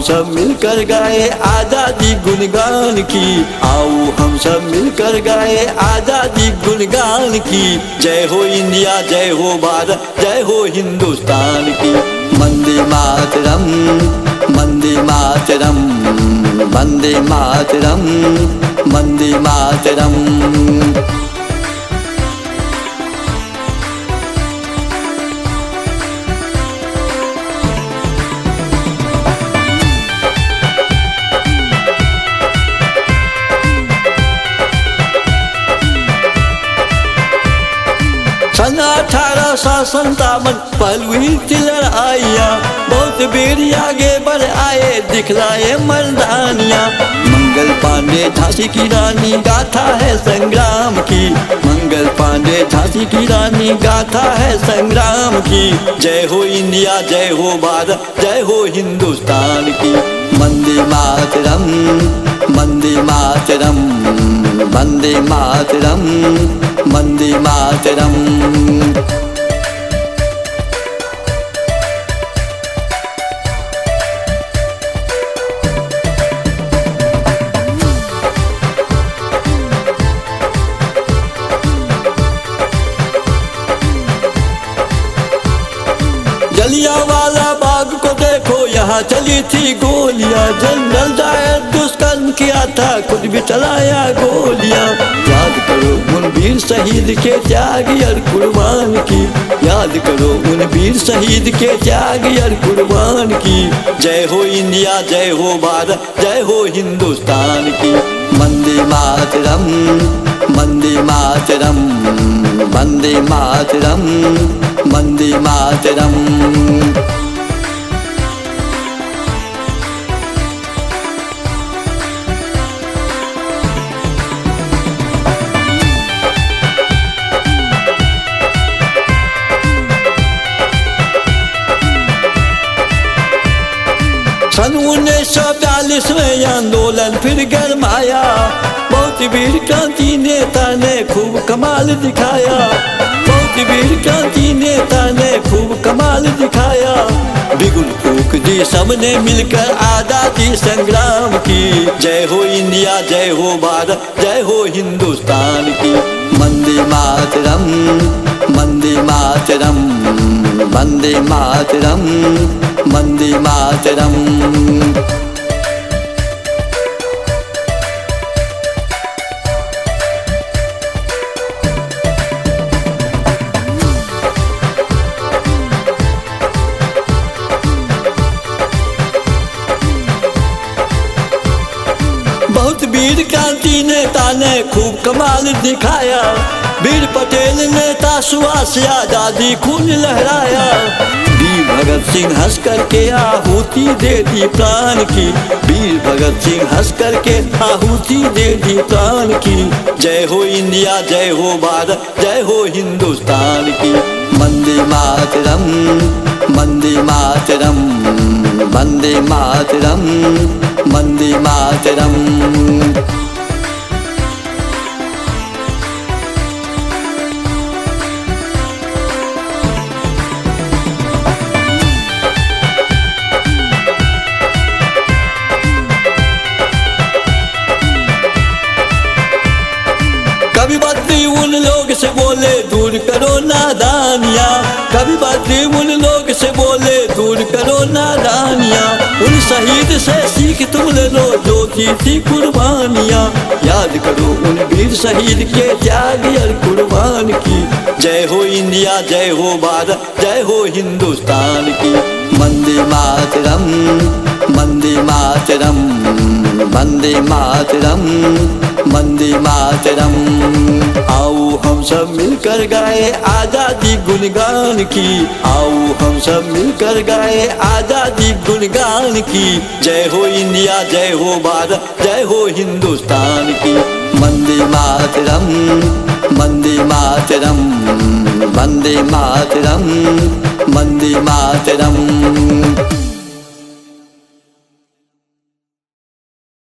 सब मिलकर गाए आजादी गुणगान की। आओ हम सब मिलकर गाए आजादी गुणगान की। जय हो इंडिया, जय हो भारत, जय हो हिंदुस्तान की। वंदे मातरम, वंदे मातरम, वंदे मातरम, वंदे मातरम। सन 1857 पहलवी लड़ाइया, बहुत वीर आगे बढ़ आए दिखलाए मर्दानिया। मंगल पांडे झांसी की रानी गाथा है संग्राम की। मंगल पांडे झांसी की रानी गाथा है संग्राम की। जय हो इंडिया, जय हो भारत, जय हो हिंदुस्तान की। वंदे मातरम, वंदे मातरम, वंदे मातरम, वंदे मातरम। जलियांवाला बाग को देखो, यहाँ चली थी गोलियां। जनरल डायर दुष्कर्म किया था, खुद भी चलाया गोलियां। याद करो उन वीर शहीद के त्याग और कुर्बान की। याद करो उन वीर शहीद के त्याग और कुर्बान की। जय हो इंडिया, जय हो भारत, जय हो हिंदुस्तान की। वंदे मातरम, वंदे मातरम, वंदे मातरम, वंदे मातरम। सन 1942 में आंदोलन फिर गरमाया। बहुत वीर क्रांति नेता ने खूब कमाल दिखाया। बहुत वीर क्रांति नेता ने खूब कमाल दिखाया। बिगुल फूक दी सबने मिलकर आजादी संग्राम की। जय हो इंडिया, जय हो भारत, जय हो हिंदुस्तान की। वंदे मातरम, वंदे मातरम, वंदे मातरम, वंदे मातरम। बहुत वीर क्रांति नेता ने खूब कमाल दिखाया। वीर पटेल नेता सुभाष आजादी खून लहराया। वीर भगत सिंह हंस करके आहुति दे दी प्राण की। वीर भगत सिंह हंस करके आहुति दे दी प्राण की। जय हो इंडिया, जय हो भारत, जय हो हिंदुस्तान की। वंदे मातरम, वंदे मातरम, वंदे मातरम, वंदे मातरम। कभी बद्री उन लोग से बोले दूर करो नादानिया। कभी बद्री उन लोग से बोले दूर करो नादानिया। उन शहीद से सीख तुम ले लो जो थी कुर्बानियाँ। याद करो उन वीर शहीद के त्याग और कुर्बान की। जय हो इंडिया, जय हो भारत, जय हो हिंदुस्तान की। वंदे मातरम, वंदे मातरम, वंदे मातरम, वंदे मातरम। आओ हम सब मिलकर गाए आजादी गुणगान की। आओ हम सब मिलकर गाए आजादी गुणगान की। जय हो इंडिया, जय हो भारत, जय हो हिंदुस्तान की। वंदे मातरम, वंदे मातरम, वंदे मातरम, वंदे मातरम।